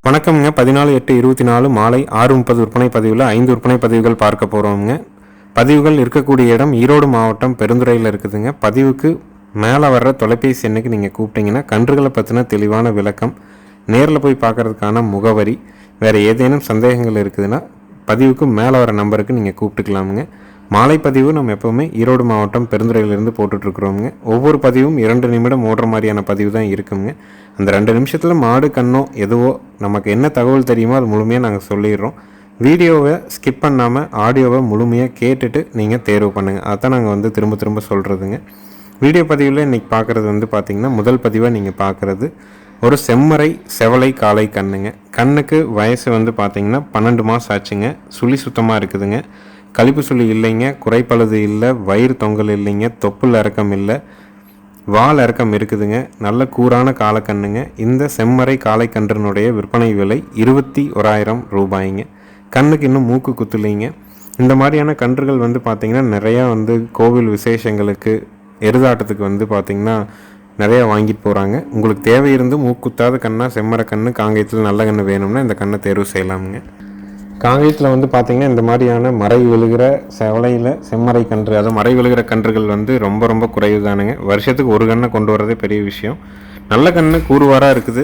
வணக்கம்ங்க. 14/8/24 மாலை 6:30 விற்பனை பதிவில் 5 விற்பனை பதிவுகள் பார்க்க போகிறோம்ங்க. பதிவுகள் இருக்கக்கூடிய இடம் ஈரோடு மாவட்டம் பெருந்துறையில் இருக்குதுங்க. பதிவுக்கு மேலே வர்ற தொலைபேசி எண்ணுக்கு நீங்கள் கூப்பிட்டீங்கன்னா கன்றுகளை பற்றின தெளிவான விளக்கம், நேரில் போய் பார்க்குறதுக்கான முகவரி, வேறு ஏதேனும் சந்தேகங்கள் இருக்குதுன்னா பதிவுக்கு மேலே வர நம்பருக்கு நீங்கள் கூப்பிட்டுக்கலாமுங்க. மாலை பதிவு நம்ம எப்போவுமே ஈரோடு மாவட்டம் பெருந்துறையிலிருந்து போட்டுட்ருக்குறோங்க. ஒவ்வொரு பதிவும் 2 நிமிடம் ஓடுற மாதிரியான பதிவு தான் இருக்குங்க. அந்த 2 நிமிஷத்தில் மாடு கண்ணோ எதுவோ நமக்கு என்ன தகவல் தெரியுமோ அது முழுமையாக நாங்கள் சொல்லிடுறோம். வீடியோவை ஸ்கிப் பண்ணாமல் ஆடியோவை முழுமையாக கேட்டுட்டு நீங்கள் தேர்வு பண்ணுங்கள். அதான் நாங்கள் திரும்ப திரும்ப சொல்கிறதுங்க. வீடியோ பதிவில் இன்றைக்கி பார்க்குறது பார்த்திங்கன்னா முதல் பதிவாக நீங்கள் பார்க்குறது ஒரு செம்மறை செவலை காளை கண்ணுங்க. கண்ணுக்கு வயசு பார்த்திங்கன்னா 12 மாதம் ஆச்சுங்க. சுழி சுத்தமாக இருக்குதுங்க. கழிப்பு சுழி இல்லைங்க, குறைப்பழுது இல்லை, வயிறு தொங்கல் இல்லைங்க, தொப்புள் இறக்கம் இல்லை, வால் இறக்கம் இருக்குதுங்க. நல்ல கூரான காளைக்கண்ணுங்க. இந்த செம்மறை காளைக்கன்றினுடைய விற்பனை விலை 21,000 ரூபாய்ங்க. கண்ணுக்கு இன்னும் மூக்கு குத்துலைங்க. இந்த மாதிரியான கன்றுகள் பார்த்திங்கன்னா நிறையா கோவில் விசேஷங்களுக்கு எருதாட்டத்துக்கு பார்த்திங்கன்னா நிறையா வாங்கிட்டு போகிறாங்க. உங்களுக்கு தேவை இருந்து மூக்குத்தாத கண்ணா செம்மறை கண்ணு காங்கேயத்தில் நல்ல கண்ணு வேணும்னா இந்த கண்ணை தேர்வு செய்யலாமுங்க. காங்கேயத்தில் பார்த்திங்கன்னா இந்த மாதிரியான மறை விழுகிற செவலையில் செம்மறை கன்று, அது மறை விழுகிற கன்றுகள் ரொம்ப ரொம்ப குறைவு தானுங்க. வருஷத்துக்கு ஒரு கண்ணை கொண்டு வரதே பெரிய விஷயம். நல்ல கன்று கூறுவாராக இருக்குது.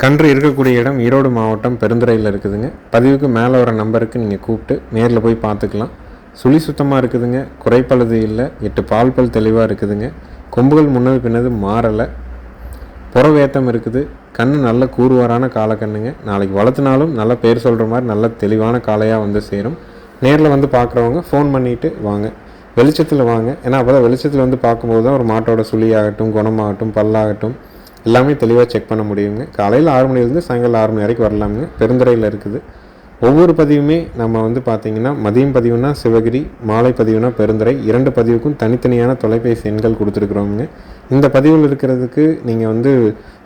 கன்று இருக்கக்கூடிய இடம் ஈரோடு மாவட்டம் பெருந்துறையில் இருக்குதுங்க. பதிவுக்கு மேலே வர நம்பருக்கு நீங்கள் கூப்பிட்டு நேரில் போய் பார்த்துக்கலாம். சுழி சுத்தமாக இருக்குதுங்க, குறைப்பழுது இல்லை, 8 பால் பல் தெளிவாக இருக்குதுங்க. கொம்புகள் முன்னது பின்னது மாறலை, புறவேத்தம் இருக்குது. கண்ணு நல்ல கூறுவாரான காளைக்கண்ணுங்க. நாளைக்கு வளர்த்துனாலும் நல்ல பேர் சொல்கிற மாதிரி நல்ல தெளிவான காளையாக சேரும். நேரில் பார்க்குறவங்க ஃபோன் பண்ணிவிட்டு வாங்க, வெளிச்சத்தில் வாங்க. ஏன்னா அப்போ தான் வெளிச்சத்தில் பார்க்கும்போது தான் ஒரு மாட்டோட சுழியாகட்டும், குணமாகட்டும், பல்லாகட்டும் எல்லாமே தெளிவாக செக் பண்ண முடியுங்க. காலையில் 6 மணிலேருந்து சாயங்காலம் 6 மணி வரைக்கும் வரலாமுங்க. பெருந்துறையில் இருக்குது. ஒவ்வொரு பதிவுமே நம்ம பார்த்திங்கன்னா மதியம் பதிவுனா சிவகிரி, மாலை பதிவுனா பெருந்துறை, 2 பதிவுக்கும் தனித்தனியான தொலைபேசி எண்கள் கொடுத்துருக்குறோங்க. இந்த பதிவில் இருக்கிறதுக்கு நீங்கள்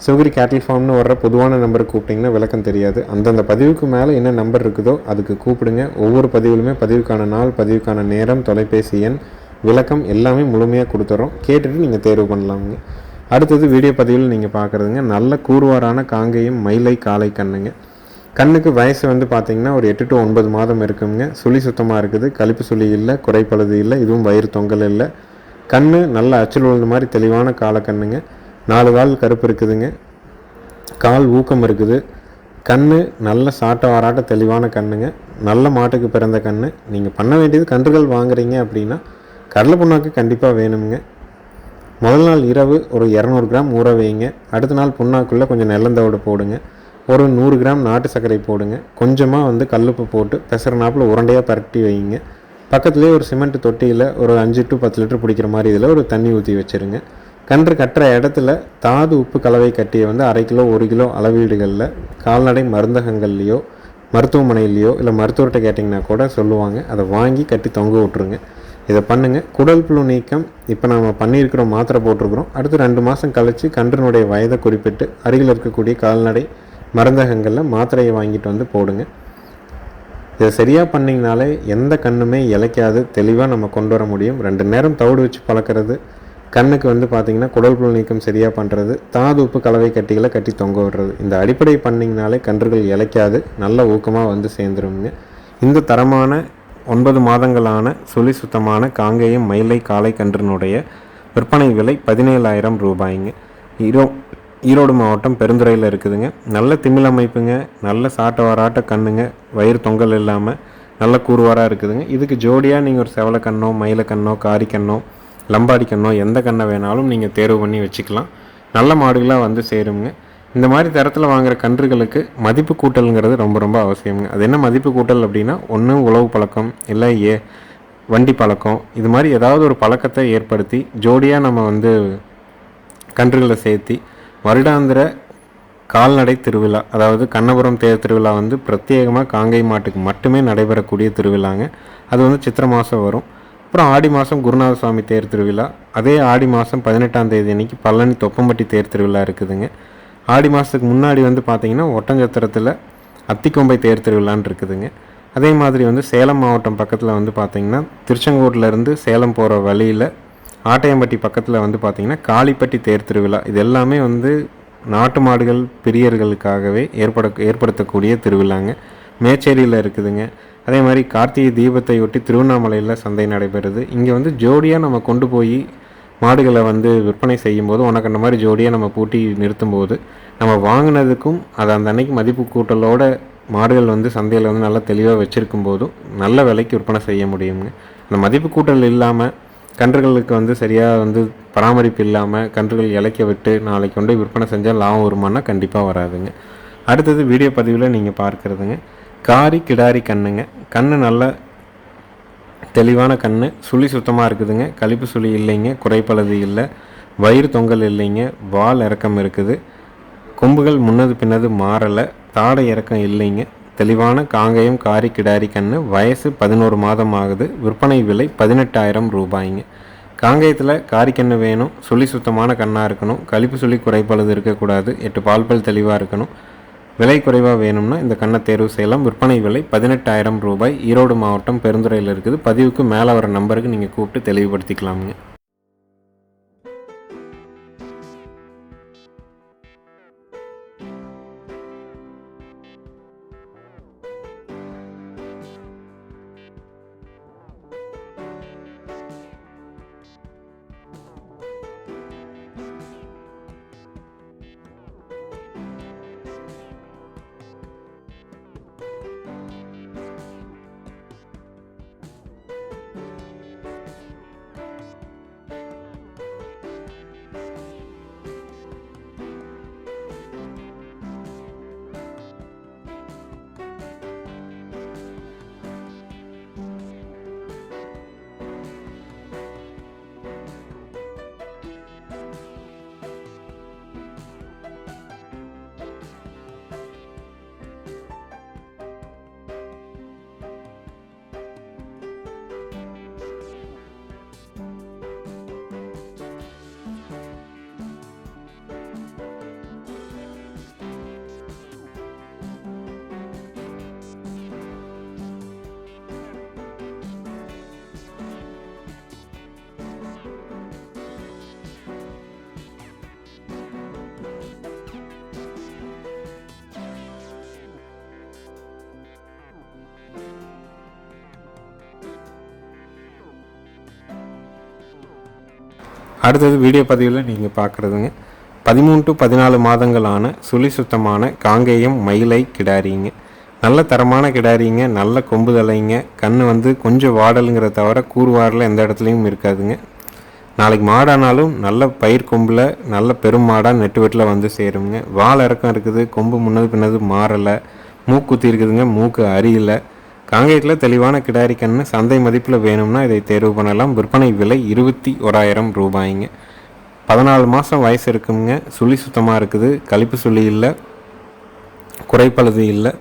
சிவகிரி கேட்டில் ஃபார்ம்னு வர்ற பொதுவான நம்பருக்கு கூப்பிட்டிங்கன்னா விளக்கம் தெரியாது. அந்தந்த பதிவுக்கு மேலே என்ன நம்பர் இருக்குதோ அதுக்கு கூப்பிடுங்க. ஒவ்வொரு பதிவிலுமே பதிவுக்கான நாள், பதிவுக்கான நேரம், தொலைபேசி எண், விளக்கம் எல்லாமே முழுமையாக கொடுத்துட்றோம். கேட்டுட்டு நீங்கள் தேர்வு பண்ணலாமுங்க. அடுத்தது வீடியோ பதிவில் நீங்கள் பார்க்குறதுங்க நல்ல கூறுவாரான காங்கேயம் மயிலை காளை கண்ணுங்க. கண்ணுக்கு வயசு பார்த்திங்கன்னா ஒரு 8 to 9 மாதம் இருக்குங்க. சுழி சுத்தமாக இருக்குது, கழிப்பு சுழி இல்லை, குறைப்பழுது இல்லை, இதுவும் வயிறு தொங்கல் இல்லை. கண்ணு நல்ல அச்சில் விழுந்த மாதிரி தெளிவான காளைக்கண்ணுங்க. 4 கால் கருப்பு இருக்குதுங்க, கால் ஊக்கம் இருக்குது. கண்ணு நல்ல சாட்ட வாராட்ட தெளிவான கண்ணுங்க. நல்ல மாட்டுக்கு பிறந்த கண்ணு. நீங்கள் பண்ண வேண்டியது கன்றுகள் வாங்குறீங்க அப்படின்னா கடலை புண்ணாக்கு கண்டிப்பாக வேணுங்க. முதல் நாள் இரவு ஒரு 200 கிராம் ஊற வைங்க. அடுத்த நாள் புண்ணாக்குள்ளே கொஞ்சம் நெல்லந்தோடு போடுங்க. ஒரு 100 கிராம் நாட்டு சர்க்கரை போடுங்க. கொஞ்சமாக கல்லுப்பு போட்டு பெசரனாப்பில் உருண்டையாக பரட்டி வைங்க. பக்கத்துலேயே ஒரு சிமெண்ட் தொட்டியில் ஒரு 5 to 10 லிட்டர் பிடிக்கிற மாதிரி இதில் ஒரு தண்ணி ஊற்றி வச்சுருங்க. கன்று கட்டுற இடத்துல தாது உப்பு கலவை கட்டியை 1/2 கிலோ 1 கிலோ அளவீடுகளில் கால்நடை மருந்தகங்கள்லையோ மருத்துவமனையிலையோ இல்லை மருத்துவர்கிட்ட கேட்டிங்கன்னா கூட சொல்லுவாங்க. அதை வாங்கி கட்டி தொங்க விட்ருங்க. இதை பண்ணுங்கள். குடல் புழு நீக்கம் இப்போ நம்ம பண்ணியிருக்கிறோம், மாத்திரை போட்டிருக்கிறோம். அடுத்து 2 மாதம் கழித்து கன்றினுடைய வயதை குறிப்பிட்டு அருகில் இருக்கக்கூடிய கால்நடை மருந்தகங்களில் மாத்திரையை வாங்கிட்டு போடுங்க. இதை சரியாக பண்ணிங்கனாலே எந்த கண்ணுமே இலைக்காது, தெளிவாக நம்ம கொண்டு வர முடியும். 2 நேரம் தவிடு வச்சு பழக்கிறது, கண்ணுக்கு பார்த்திங்கன்னா குடல் புழு நீக்கம் சரியாக பண்ணுறது, தாது உப்பு கலவை கட்டிகளை கட்டி தொங்க விடுறது, இந்த அடிப்படை பண்ணிங்கனாலே கன்றுகள் இலைக்காது, நல்ல ஊக்கமாக சேர்ந்துருங்க. இந்த தரமான 9 மாதங்களான சுழி சுத்தமான காங்கேயம் மயிலை காளை கன்றினுடைய விற்பனை விலை 17,000 ரூபாய்ங்க. ஈரோடு மாவட்டம் பெருந்துறையில் இருக்குதுங்க. நல்ல திமிழ் அமைப்புங்க, நல்ல சாட்ட வாராட்ட கண்ணுங்க, வயிறு தொங்கல் இல்லாமல் நல்ல கூறுவாராக இருக்குதுங்க. இதுக்கு ஜோடியாக நீங்கள் ஒரு செவலை கண்ணோ, மயில கண்ணோ, காரி கண்ணோ, லம்பாடி கண்ணோ எந்த கண்ணை வேணாலும் நீங்கள் தேர்வு பண்ணி வச்சுக்கலாம். நல்ல மாடுகளாக சேருங்க. இந்த மாதிரி தரத்தில் வாங்குகிற கன்றுகளுக்கு மதிப்பு கூட்டலுங்கிறது ரொம்ப ரொம்ப அவசியங்க. அது என்ன மதிப்பு கூட்டல் அப்படின்னா, ஒன்று உழவு பழக்கம், இல்லை வண்டி பழக்கம், இது மாதிரி ஏதாவது ஒரு பழக்கத்தை ஏற்படுத்தி ஜோடியாக நம்ம கன்றுகளை சேர்த்தி வருடாந்திர கால்நடை திருவிழா, அதாவது கண்ணபுரம் தேர் திருவிழா பிரத்யேகமாக காங்கை மாட்டுக்கு மட்டுமே நடைபெறக்கூடிய திருவிழாங்க. அது சித்திரை மாதம் வரும். அப்புறம் ஆடி மாதம் குருநாத சுவாமி தேர் திருவிழா, அதே ஆடி மாதம் 18ஆம் தேதி அன்றைக்கி பழனி தொப்பம்பட்டி தேர் திருவிழா இருக்குதுங்க. ஆடி மாதத்துக்கு முன்னாடி பார்த்திங்கன்னா ஒட்டஞ்சத்திரத்தில் அத்திக்கொம்பை தேர் திருவிழான்னு இருக்குதுங்க. அதே மாதிரி சேலம் மாவட்டம் பக்கத்தில் பார்த்திங்கன்னா திருச்செங்கோட்டிலேருந்து சேலம் போகிற வழியில் ஆட்டையம்பட்டி பக்கத்தில் பார்த்திங்கன்னா காளிப்பட்டி தேர் திருவிழா, இது எல்லாமே நாட்டு மாடுகள் பிரியர்களுக்காகவே ஏற்படுத்தக்கூடிய திருவிழாங்க. மேச்சேரியில் இருக்குதுங்க. அதே மாதிரி கார்த்திகை தீபத்தையொட்டி திருவண்ணாமலையில் சந்தை நடைபெறுது. இங்கே வந்து ஜோடியாக நம்ம கொண்டு போய் மாடுகளை வந்து விற்பனை செய்யும்போது உனக்கு அந்த மாதிரி ஜோடியாக நம்ம பூட்டி நிறுத்தும்போது நம்ம வாங்கினதுக்கும் அதை அந்த அன்னைக்கு மதிப்பு கூட்டலோட மாடுகள் வந்து சந்தையில் வந்து நல்லா தெளிவாக வச்சுருக்கும் போதும் நல்ல விலைக்கு விற்பனை செய்ய முடியுங்க. அந்த மதிப்பு கூட்டல் இல்லாமல் கன்றுகளுக்கு வந்து சரியாக வந்து பராமரிப்பு இல்லாமல் கன்றுகள் இலைக்க விட்டு நாளைக்கு கொண்டு விற்பனை செஞ்சால் லாபம் வருமானா கண்டிப்பாக வராதுங்க. அடுத்தது வீடியோ பதிவில் நீங்கள் பார்க்குறதுங்க காரி கிடாரி கண்ணுங்க. கண்ணு நல்ல தெளிவான கண், சுழி சுத்தமாக இருக்குதுங்க. கழிப்பு சுழி இல்லைங்க, குறைப்பழுது இல்லை, வயிறு தொங்கல் இல்லைங்க, வால் இறக்கம் இருக்குது, கொம்புகள் முன்னது பின்னது மாறலை, தாடை இறக்கம் இல்லைங்க. தெளிவான காங்கேயம் காரி கிடாரி கண்ணு. வயசு 11 மாதம் ஆகுது. விற்பனை விலை 18,000 ரூபாய்ங்க. காங்கேயத்தில் காரிக்கண்ணு வேணும், சுழி சுத்தமான கண்ணாக இருக்கணும், கழிப்பு சுழி குறைப்பழுது இருக்கக்கூடாது, 8 பால்பல் தெளிவாக இருக்கணும். விலை குறைவாக வேணும்னா இந்த கண்ணை தேர்வு செய்யலாம். விற்பனை விலை 18,000 ரூபாய். ஈரோடு மாவட்டம் பெருந்துறையில் இருக்குது. பதிவுக்கு மேலே வர நம்பருக்கு நீங்கள் கூப்பிட்டு தெளிவுபடுத்திக்கலாமுங்க. அடுத்தது வீடியோ பதிவில் நீங்கள் பார்க்குறதுங்க 13 to 14 மாதங்களான சுழி சுத்தமான காங்கேயம் மயிலை கிடாரிங்க. நல்ல தரமான கிடாரிங்க, நல்ல கொம்பு தலைங்க. கண் வந்து கொஞ்சம் வாடலுங்கிற தவிர கூறுவாரில் எந்த இடத்துலையும் இருக்காதுங்க. நாளைக்கு மாடானாலும் நல்ல பயிர் கொம்பில் நல்ல பெரும் மாடாக நெட்டு வெட்டில் வந்து சேருங்க. வால் இறக்கம் இருக்குது, கொம்பு முன்னது பின்னது மாறலை, மூக்குத்தி இருக்குதுங்க, மூக்கு அரியலை. காங்கேயத்தில் தெளிவான கிடாரி கண்ணு சந்தை மதிப்பில் வேணும்னா இதை தேர்வு பண்ணலாம். விற்பனை விலை 21,000 ரூபாய்ங்க. 14 மாதம் வயசு இருக்குங்க. சுழி சுத்தமாக இருக்குது, கழிப்பு சுழி இல்லை, குறைப்பழுது இல்லை,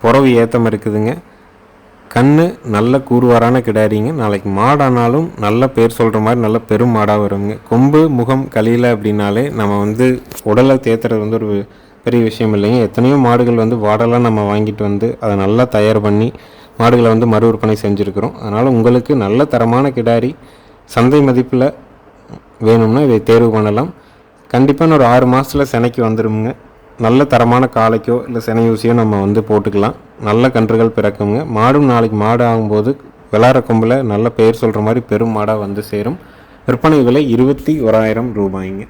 புறவு ஏத்தம் இருக்குதுங்க. கண் நல்ல கூறுவாரான கிடாரிங்க. நாளைக்கு மாடானாலும் நல்ல பேர் சொல்கிற மாதிரி நல்ல பெரும் மாடாக வருங்க. கொம்பு முகம் கழியலை அப்படின்னாலே நம்ம வந்து உடலை தேத்துறது வந்து ஒரு பெரிய விஷயம் இல்லைங்க. எத்தனையோ மாடுகள் வந்து வாடெல்லாம் நம்ம வாங்கிட்டு வந்து அதை நல்லா தயார் பண்ணி மாடுகளை வந்து மறு விற்பனை செஞ்சுருக்கிறோம். அதனால் உங்களுக்கு நல்ல தரமான கிடாரி சந்தை மதிப்பில் வேணும்னா இதை தேர்வு பண்ணலாம். கண்டிப்பாக ஒரு 6 மாதத்தில் செனைக்கு வந்துடுங்க. நல்ல தரமான காளைக்கோ இல்லை செனை ஊசியோ நம்ம வந்து போட்டுக்கலாம். நல்ல கன்றுகள் பிறக்குங்க. மாடும் நாளைக்கு மாடு ஆகும்போது விளாட கொம்பில் நல்ல பெயர் சொல்கிற மாதிரி பெரும் மாடாக வந்து சேரும். விற்பனை விலை 21,000 ரூபாய்ங்க.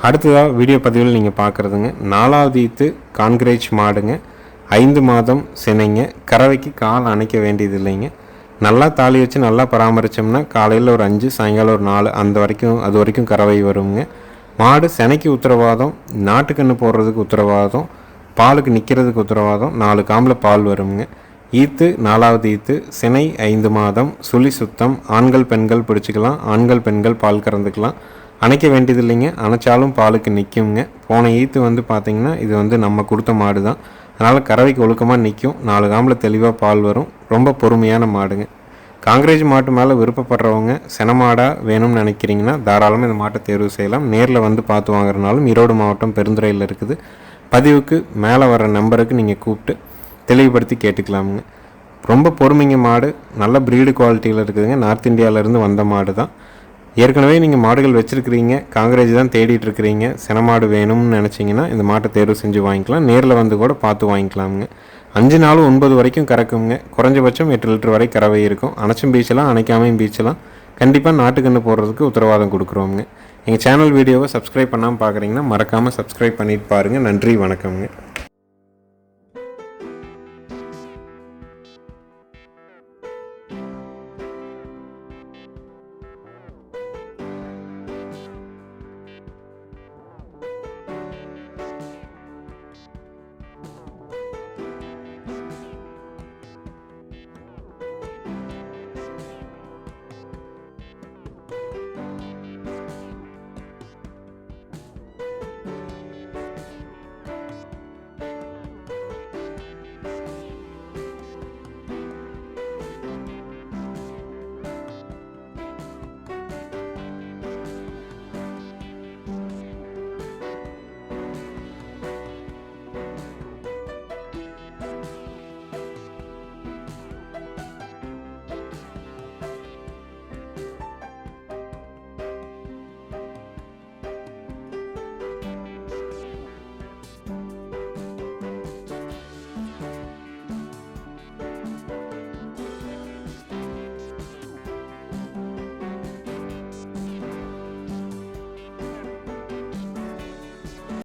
அடுத்ததாக வீடியோ பதிவில் நீங்கள் பார்க்குறதுங்க 4வது ஈத்து கான்கிரேஜ் மாடுங்க. 5 மாதம் சினைங்க. கறவைக்கு கால் அணைக்க வேண்டியது இல்லைங்க. நல்லா தாலி வச்சு நல்லா பராமரித்தோம்னா காலையில் ஒரு 5 சாயங்காலம் ஒரு 4 அது வரைக்கும் கறவை வருங்க. மாடு சினைக்கு உத்தரவாதம், நாட்டுக்கன்று போடுறதுக்கு உத்தரவாதம், பாலுக்கு நிற்கிறதுக்கு உத்தரவாதம், 4 காம்பில் பால் வருங்க. ஈத்து 4வது ஈத்து, சினை 5 மாதம், சுழி சுத்தம், ஆண்கள் பெண்கள் பிடிச்சிக்கலாம், ஆண்கள் பெண்கள் பால் கறந்துக்கலாம். அணைக்க வேண்டியது இல்லைங்க, அணைச்சாலும் பாலுக்கு நிற்குங்க. போன ஈத்து வந்து பார்த்திங்கன்னா இது நம்ம கொடுத்த மாடு தான், அதனால் கறவைக்கு ஒழுக்கமாக நிற்கும். 4 காம்பில் தெளிவாக பால் வரும். ரொம்ப பொறுமையான மாடுங்க. காங்கிரேஜ் மாட்டு மேலே விருப்பப்படுறவங்க செனமாடாக வேணும்னு நினைக்கிறீங்கன்னா தாராளமாக இந்த மாட்டை தேர்வு செய்யலாம். நேரில் வந்து பார்த்து வாங்குறதுனாலும் ஈரோடு மாவட்டம் பெருந்துறையில் இருக்குது. பதிவுக்கு மேலே வர நம்பருக்கு நீங்கள் கூப்பிட்டு தெளிவுபடுத்தி கேட்டுக்கலாமுங்க. ரொம்ப பொறுமைங்க மாடு, நல்ல ப்ரீடு குவாலிட்டியில் இருக்குதுங்க. நார்த் இந்தியாவிலேருந்து வந்த மாடு தான். ஏற்கனவே நீங்கள் மாடுகள் வச்சுருக்கிறீங்க, காங்கிரேஜ் தான் தேடிட்டு இருக்கிறீங்க, செனமாடு வேணும்னு நினச்சிங்கன்னா இந்த மாட்டை தேர்வு செஞ்சு வாங்கிக்கலாம். நேரில் வந்து கூட பார்த்து வாங்கிக்கலாமுங்க. 5 நாள் 9 வரைக்கும் கறக்குங்க. குறைஞ்சபட்சம் 8 லிட்டர் வரை கறவை இருக்கும். அணைச்சும் பீச்சலாம், அணைக்காமையும் பீச்சலாம். கண்டிப்பாக நாட்டுக்கன்று போடுறதுக்கு உத்தரவாதம் கொடுக்குறோங்க. எங்கள் சேனல் வீடியோவை சப்ஸ்கிரைப் பண்ணாமல் பார்க்குறீங்கன்னா மறக்காமல் சப்ஸ்கிரைப் பண்ணிட்டு பாருங்கள். நன்றி, வணக்கம்ங்க.